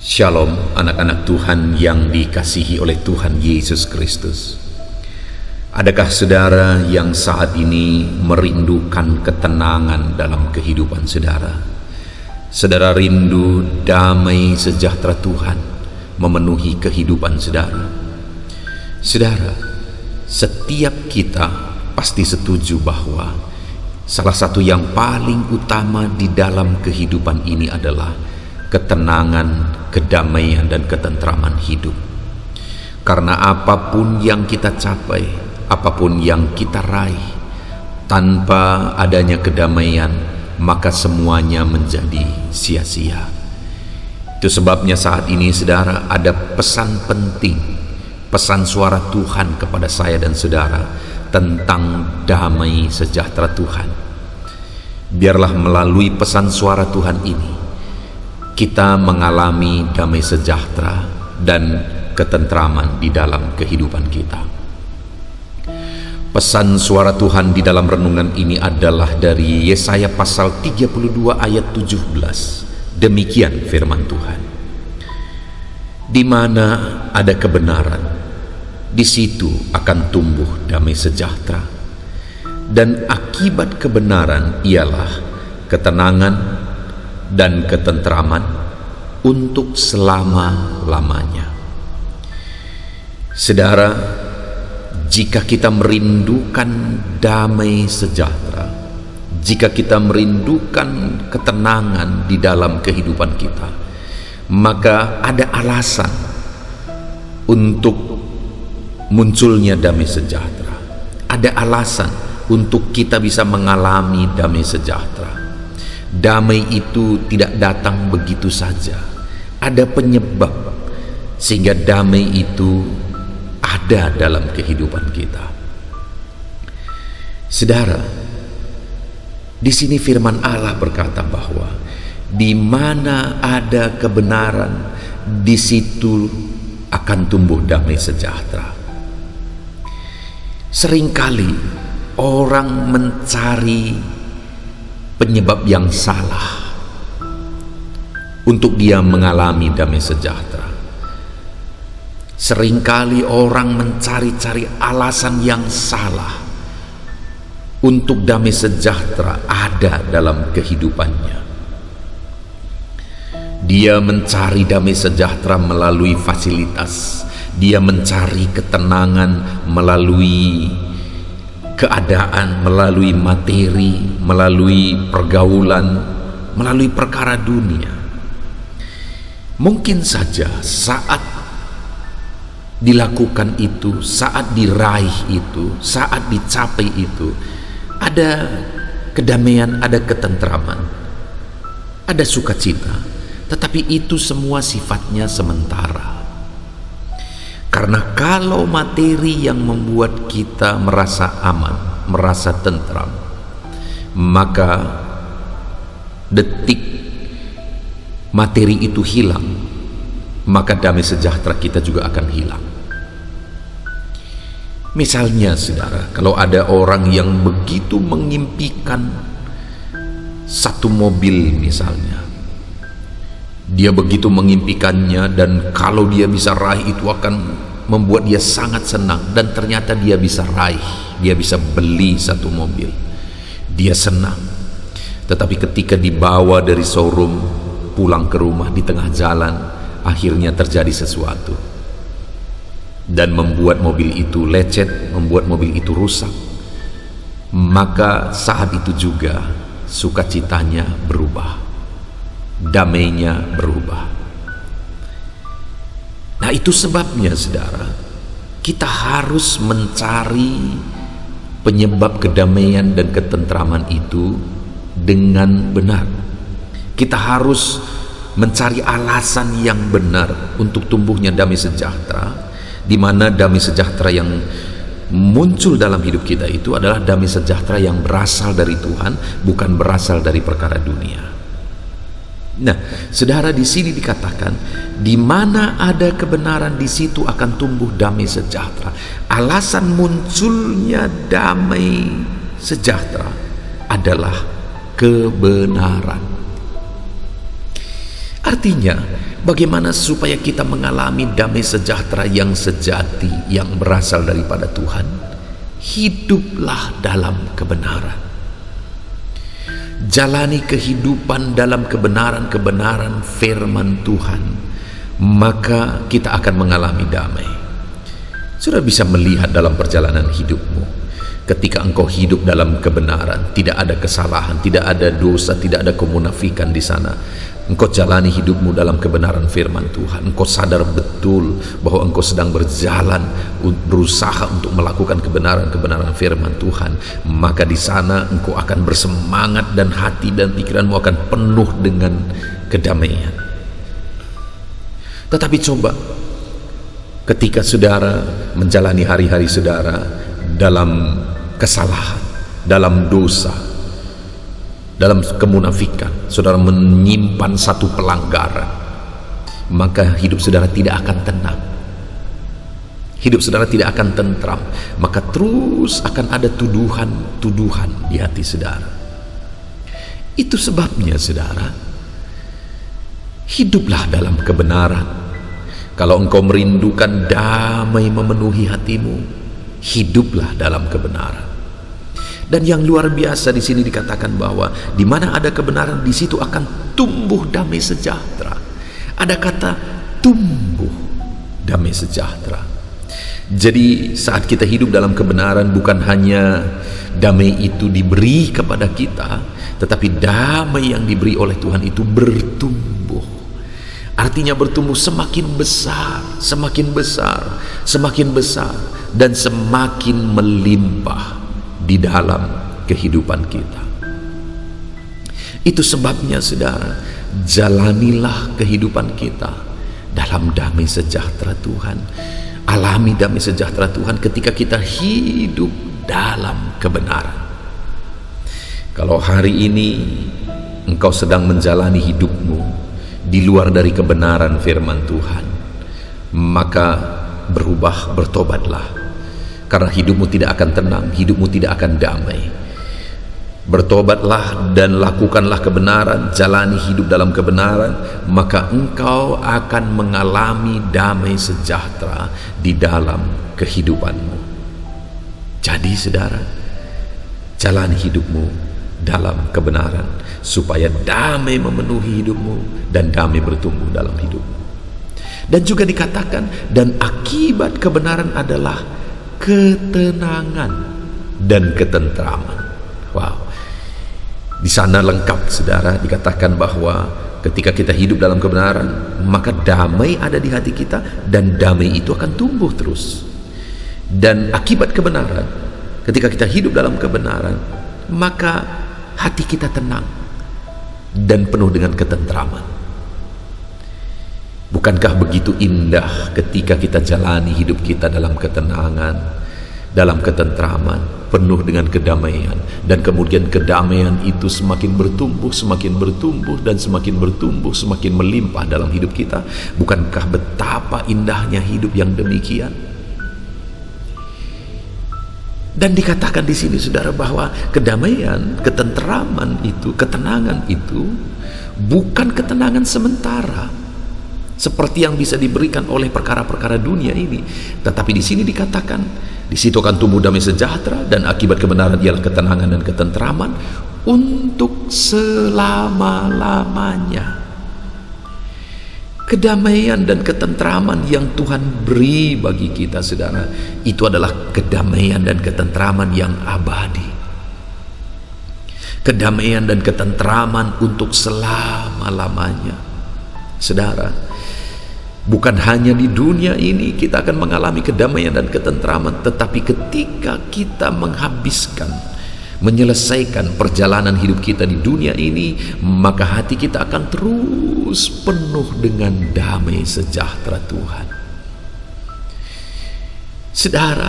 Shalom anak-anak Tuhan yang dikasihi oleh Tuhan Yesus Kristus. Adakah saudara yang saat ini merindukan ketenangan dalam kehidupan saudara? Saudara rindu damai sejahtera Tuhan memenuhi kehidupan saudara. Saudara, setiap kita pasti setuju bahwa salah satu yang paling utama di dalam kehidupan ini adalah ketenangan, kedamaian, dan ketentraman hidup. Karena apapun yang kita capai, apapun yang kita raih, tanpa adanya kedamaian, maka semuanya menjadi sia-sia. Itu sebabnya saat ini saudara, ada pesan penting, pesan suara Tuhan kepada saya dan saudara tentang damai sejahtera Tuhan. Biarlah melalui pesan suara Tuhan ini kita mengalami damai sejahtera dan ketentraman di dalam kehidupan kita. Pesan suara Tuhan di dalam renungan ini adalah dari Yesaya pasal 32 ayat 17. Demikian firman Tuhan. Di mana ada kebenaran, di situ akan tumbuh damai sejahtera. Dan akibat kebenaran ialah ketenangan dan ketentraman untuk selama-lamanya. Saudara, jika kita merindukan damai sejahtera, jika kita merindukan ketenangan di dalam kehidupan kita, maka ada alasan untuk munculnya damai sejahtera. Ada alasan untuk kita bisa mengalami damai sejahtera. Damai itu tidak datang begitu saja. Ada penyebab sehingga damai itu ada dalam kehidupan kita. Saudara, di sini firman Allah berkata bahwa di mana ada kebenaran, di situ akan tumbuh damai sejahtera. Seringkali orang mencari penyebab yang salah untuk dia mengalami damai sejahtera. Seringkali orang mencari-cari alasan yang salah untuk damai sejahtera ada dalam kehidupannya. Dia mencari damai sejahtera melalui fasilitas. Dia mencari ketenangan melalui keadaan, melalui materi, melalui pergaulan, melalui perkara dunia. Mungkin saja saat dilakukan itu, saat diraih itu, saat dicapai itu, ada kedamaian, ada ketentraman, ada sukacita, tetapi itu semua sifatnya sementara. Karena kalau materi yang membuat kita merasa aman, merasa tentram, maka detik materi itu hilang, maka damai sejahtera kita juga akan hilang. Misalnya saudara, kalau ada orang yang begitu mengimpikan satu mobil misalnya, dia begitu mengimpikannya, dan kalau dia bisa raih itu akan membuat dia sangat senang, dan ternyata dia bisa raih, dia bisa beli satu mobil, dia senang. Tetapi ketika dibawa dari showroom pulang ke rumah, di tengah jalan akhirnya terjadi sesuatu dan membuat mobil itu lecet, membuat mobil itu rusak, maka saat itu juga sukacitanya berubah, damainya berubah. Nah, itu sebabnya saudara, kita harus mencari penyebab kedamaian dan ketentraman itu dengan benar. Kita harus mencari alasan yang benar untuk tumbuhnya damai sejahtera, di mana damai sejahtera yang muncul dalam hidup kita itu adalah damai sejahtera yang berasal dari Tuhan, bukan berasal dari perkara dunia. Nah, saudara, di sini dikatakan, di mana ada kebenaran, di situ akan tumbuh damai sejahtera. Alasan munculnya damai sejahtera adalah kebenaran. Artinya, bagaimana supaya kita mengalami damai sejahtera yang sejati, yang berasal daripada Tuhan? Hiduplah dalam kebenaran. Jalani kehidupan dalam kebenaran-kebenaran firman Tuhan, maka kita akan mengalami damai. Sudah bisa melihat dalam perjalanan hidupmu, ketika engkau hidup dalam kebenaran, tidak ada kesalahan, tidak ada dosa, tidak ada kemunafikan di sana. Engkau jalani hidupmu dalam kebenaran firman Tuhan. Engkau sadar betul bahwa engkau sedang berjalan, berusaha untuk melakukan kebenaran-kebenaran firman Tuhan. Maka di sana engkau akan bersemangat dan hati dan pikiranmu akan penuh dengan kedamaian. Tetapi coba, ketika saudara menjalani hari-hari saudara dalam kesalahan, dalam dosa, dalam kemunafikan, saudara menyimpan satu pelanggaran, maka hidup saudara tidak akan tenang, hidup saudara tidak akan tentram, maka terus akan ada tuduhan-tuduhan di hati saudara. Itu sebabnya saudara, hiduplah dalam kebenaran. Kalau engkau merindukan damai memenuhi hatimu, hiduplah dalam kebenaran. Dan yang luar biasa di sini dikatakan bahwa di mana ada kebenaran, di situ akan tumbuh damai sejahtera. Ada kata tumbuh damai sejahtera. Jadi saat kita hidup dalam kebenaran, bukan hanya damai itu diberi kepada kita, tetapi damai yang diberi oleh Tuhan itu bertumbuh. Artinya bertumbuh semakin besar, semakin besar, semakin besar, dan semakin melimpah di dalam kehidupan kita. Itu sebabnya saudara, jalanilah kehidupan kita dalam damai sejahtera Tuhan. Alami damai sejahtera Tuhan ketika kita hidup dalam kebenaran. Kalau hari ini engkau sedang menjalani hidupmu di luar dari kebenaran firman Tuhan, maka bertobatlah. Karena hidupmu tidak akan tenang, hidupmu tidak akan damai. Bertobatlah dan lakukanlah kebenaran, jalani hidup dalam kebenaran, maka engkau akan mengalami damai sejahtera di dalam kehidupanmu. Jadi saudara, jalani hidupmu dalam kebenaran, supaya damai memenuhi hidupmu dan damai bertumbuh dalam hidupmu. Dan juga dikatakan, dan akibat kebenaran adalah ketenangan dan ketentraman. Wow. Di sana lengkap saudara, dikatakan bahwa ketika kita hidup dalam kebenaran, maka damai ada di hati kita, dan damai itu akan tumbuh terus. Dan akibat kebenaran, ketika kita hidup dalam kebenaran, maka hati kita tenang dan penuh dengan ketentraman. Bukankah begitu indah ketika kita jalani hidup kita dalam ketenangan, dalam ketentraman, penuh dengan kedamaian, dan kemudian kedamaian itu semakin bertumbuh, dan semakin bertumbuh, semakin melimpah dalam hidup kita. Bukankah betapa indahnya hidup yang demikian? Dan dikatakan di sini saudara bahwa kedamaian, ketentraman itu, ketenangan itu bukan ketenangan sementara seperti yang bisa diberikan oleh perkara-perkara dunia ini, tetapi di sini dikatakan, di situ akan tumbuh damai sejahtera, dan akibat kebenaran ialah ketenangan dan ketentraman untuk selama-lamanya. Kedamaian dan ketentraman yang Tuhan beri bagi kita saudara, itu adalah kedamaian dan ketentraman yang abadi. Kedamaian dan ketentraman untuk selama-lamanya. Saudara, bukan hanya di dunia ini kita akan mengalami kedamaian dan ketentraman, tetapi ketika kita menyelesaikan perjalanan hidup kita di dunia ini, maka hati kita akan terus penuh dengan damai sejahtera Tuhan. Saudara,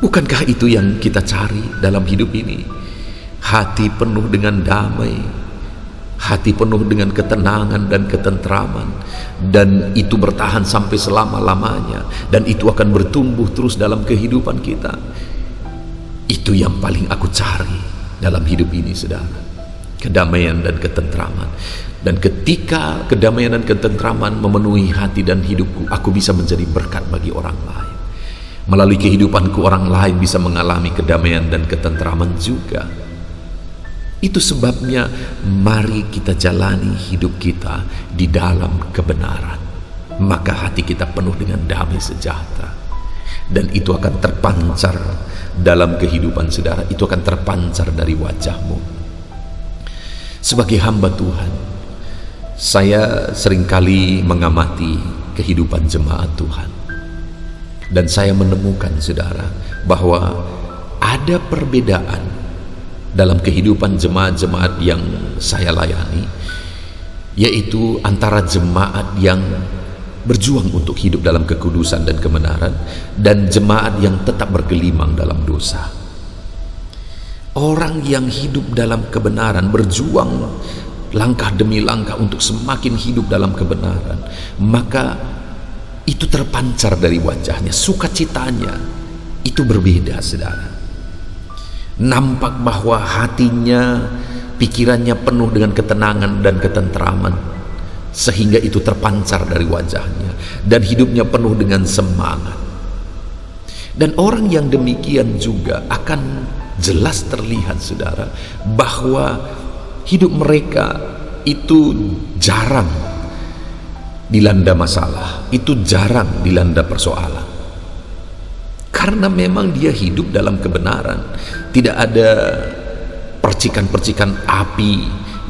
bukankah itu yang kita cari dalam hidup ini? Hati penuh dengan damai, hati penuh dengan ketenangan dan ketentraman, dan itu bertahan sampai selama-lamanya, dan itu akan bertumbuh terus dalam kehidupan kita. Itu yang paling aku cari dalam hidup ini saudara, kedamaian dan ketentraman. Dan ketika kedamaian dan ketentraman memenuhi hati dan hidupku, aku bisa menjadi berkat bagi orang lain. Melalui kehidupanku, orang lain bisa mengalami kedamaian dan ketentraman juga. Itu sebabnya mari kita jalani hidup kita di dalam kebenaran. Maka hati kita penuh dengan damai sejahtera. Dan itu akan terpancar dalam kehidupan saudara. Itu akan terpancar dari wajahmu. Sebagai hamba Tuhan, saya seringkali mengamati kehidupan jemaat Tuhan. Dan saya menemukan saudara bahwa ada perbedaan dalam kehidupan jemaat-jemaat yang saya layani, yaitu antara jemaat yang berjuang untuk hidup dalam kekudusan dan kebenaran dan jemaat yang tetap bergelimang dalam dosa. Orang yang hidup dalam kebenaran, berjuang langkah demi langkah untuk semakin hidup dalam kebenaran, maka itu terpancar dari wajahnya, sukacitanya itu berbeda saudara. Nampak bahwa hatinya, pikirannya penuh dengan ketenangan dan ketentraman, sehingga itu terpancar dari wajahnya, dan hidupnya penuh dengan semangat. Dan orang yang demikian juga akan jelas terlihat saudara bahwa hidup mereka itu jarang dilanda masalah, itu jarang dilanda persoalan, karena memang dia hidup dalam kebenaran. Tidak ada percikan-percikan api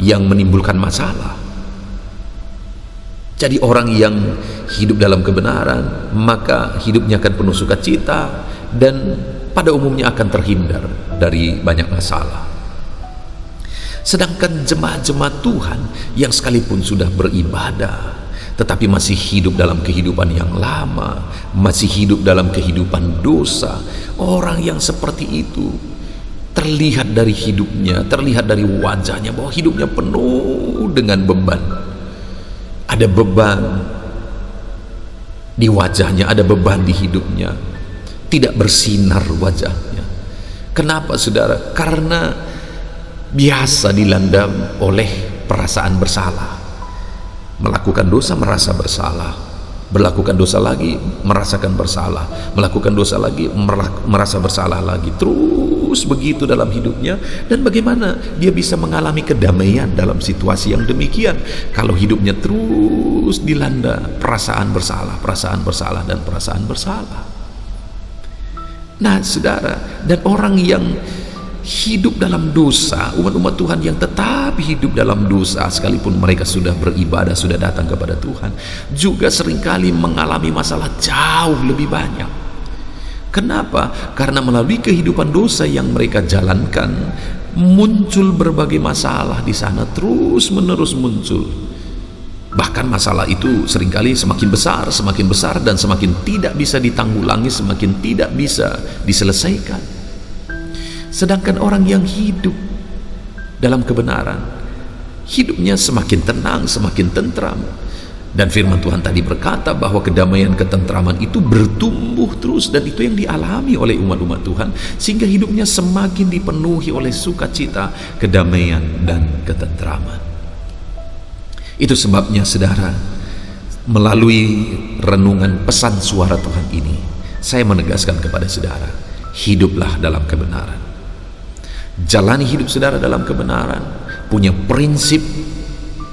yang menimbulkan masalah. Jadi orang yang hidup dalam kebenaran, maka hidupnya akan penuh sukacita dan pada umumnya akan terhindar dari banyak masalah. Sedangkan jemaat-jemaat Tuhan yang sekalipun sudah beribadah, tetapi masih hidup dalam kehidupan yang lama, masih hidup dalam kehidupan dosa, orang yang seperti itu terlihat dari hidupnya, terlihat dari wajahnya bahwa hidupnya penuh dengan beban. Ada beban di wajahnya, ada beban di hidupnya, tidak bersinar wajahnya. Kenapa saudara? Karena biasa dilanda oleh perasaan bersalah. Melakukan dosa merasa bersalah, melakukan dosa lagi merasakan bersalah, melakukan dosa lagi merasa bersalah lagi, terus begitu dalam hidupnya. Dan bagaimana dia bisa mengalami kedamaian dalam situasi yang demikian kalau hidupnya terus dilanda perasaan bersalah, perasaan bersalah, dan perasaan bersalah. Nah saudara, dan orang yang hidup dalam dosa, umat-umat Tuhan yang tetap hidup dalam dosa sekalipun mereka sudah beribadah, sudah datang kepada Tuhan, juga seringkali mengalami masalah jauh lebih banyak. Kenapa? Karena melalui kehidupan dosa yang mereka jalankan, muncul berbagai masalah di sana, terus menerus muncul. Bahkan masalah itu seringkali semakin besar dan semakin tidak bisa ditanggulangi, semakin tidak bisa diselesaikan. Sedangkan orang yang hidup dalam kebenaran, hidupnya semakin tenang, semakin tentram. Dan firman Tuhan tadi berkata bahwa kedamaian, ketentraman itu bertumbuh terus, dan itu yang dialami oleh umat-umat Tuhan, sehingga hidupnya semakin dipenuhi oleh sukacita, kedamaian, dan ketentraman. Itu sebabnya saudara, melalui renungan pesan suara Tuhan ini, saya menegaskan kepada saudara, hiduplah dalam kebenaran. Jalani hidup saudara dalam kebenaran, punya prinsip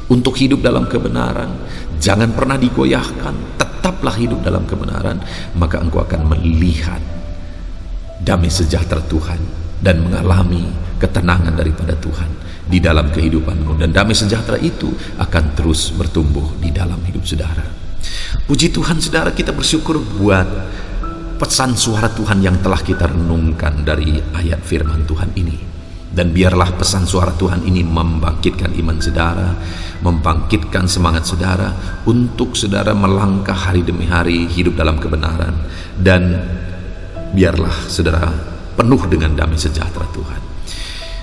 untuk hidup dalam kebenaran, jangan pernah digoyahkan, tetaplah hidup dalam kebenaran, maka engkau akan melihat damai sejahtera Tuhan dan mengalami ketenangan daripada Tuhan di dalam kehidupanmu, dan damai sejahtera itu akan terus bertumbuh di dalam hidup saudara. Puji Tuhan saudara, kita bersyukur buat pesan suara Tuhan yang telah kita renungkan dari ayat firman Tuhan ini. Dan biarlah pesan suara Tuhan ini membangkitkan iman saudara, membangkitkan semangat saudara untuk saudara melangkah hari demi hari hidup dalam kebenaran. Dan biarlah saudara penuh dengan damai sejahtera Tuhan.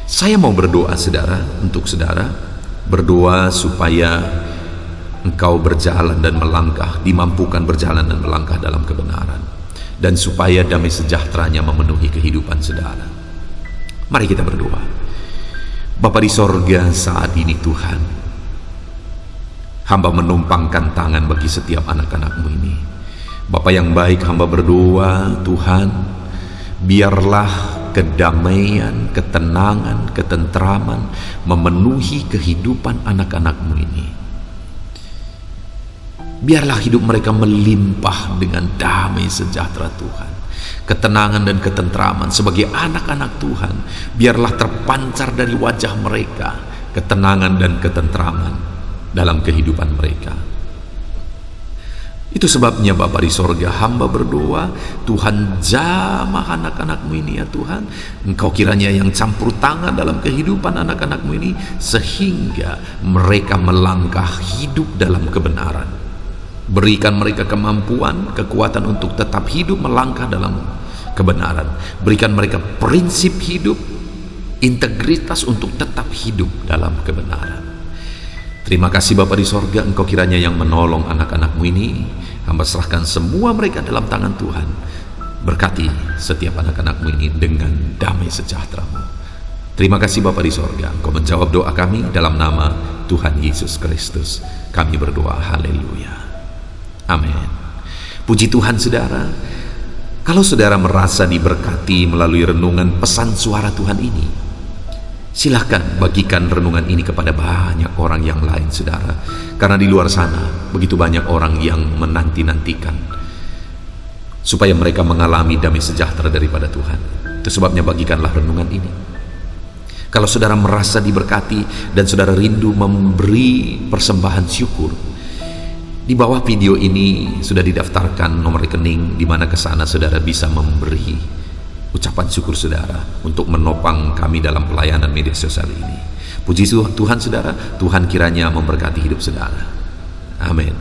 Saya mau berdoa saudara, untuk saudara, berdoa supaya engkau berjalan dan melangkah, dimampukan berjalan dan melangkah dalam kebenaran, dan supaya damai sejahteranya memenuhi kehidupan saudara. Mari kita berdoa. Bapa di sorga, saat ini Tuhan, Hamba menumpangkan tangan bagi setiap anak-anak-Mu ini. Bapa yang baik, hamba berdoa, Tuhan, biarlah kedamaian, ketenangan, ketentraman memenuhi kehidupan anak-anak-Mu ini. Biarlah hidup mereka melimpah dengan damai sejahtera Tuhan. Ketenangan dan ketentraman sebagai anak-anak Tuhan, biarlah terpancar dari wajah mereka, ketenangan dan ketentraman dalam kehidupan mereka. Itu sebabnya Bapa di sorga, hamba berdoa, Tuhan jamah anak-anak-Mu ini ya Tuhan. Engkau kiranya yang campur tangan dalam kehidupan anak-anak-Mu ini, sehingga mereka melangkah hidup dalam kebenaran. Berikan mereka kemampuan, kekuatan untuk tetap hidup melangkah dalam kebenaran. Berikan mereka prinsip hidup, integritas untuk tetap hidup dalam kebenaran. Terima kasih Bapa di sorga, Engkau kiranya yang menolong anak-anak-Mu ini. Hamba serahkan semua mereka dalam tangan Tuhan. Berkati setiap anak-anak-Mu ini dengan damai sejahtera-Mu. Terima kasih Bapa di sorga, Engkau menjawab doa kami dalam nama Tuhan Yesus Kristus. Kami berdoa, haleluya. Amin. Puji Tuhan saudara. Kalau saudara merasa diberkati melalui renungan pesan suara Tuhan ini, silahkan bagikan renungan ini kepada banyak orang yang lain saudara. Karena di luar sana begitu banyak orang yang menanti-nantikan supaya mereka mengalami damai sejahtera daripada Tuhan. Itu sebabnya bagikanlah renungan ini. Kalau saudara merasa diberkati dan saudara rindu memberi persembahan syukur, di bawah video ini sudah didaftarkan nomor rekening di mana ke sana saudara bisa memberi ucapan syukur saudara untuk menopang kami dalam pelayanan media sosial ini. Puji Tuhan saudara, Tuhan kiranya memberkati hidup saudara. Amin.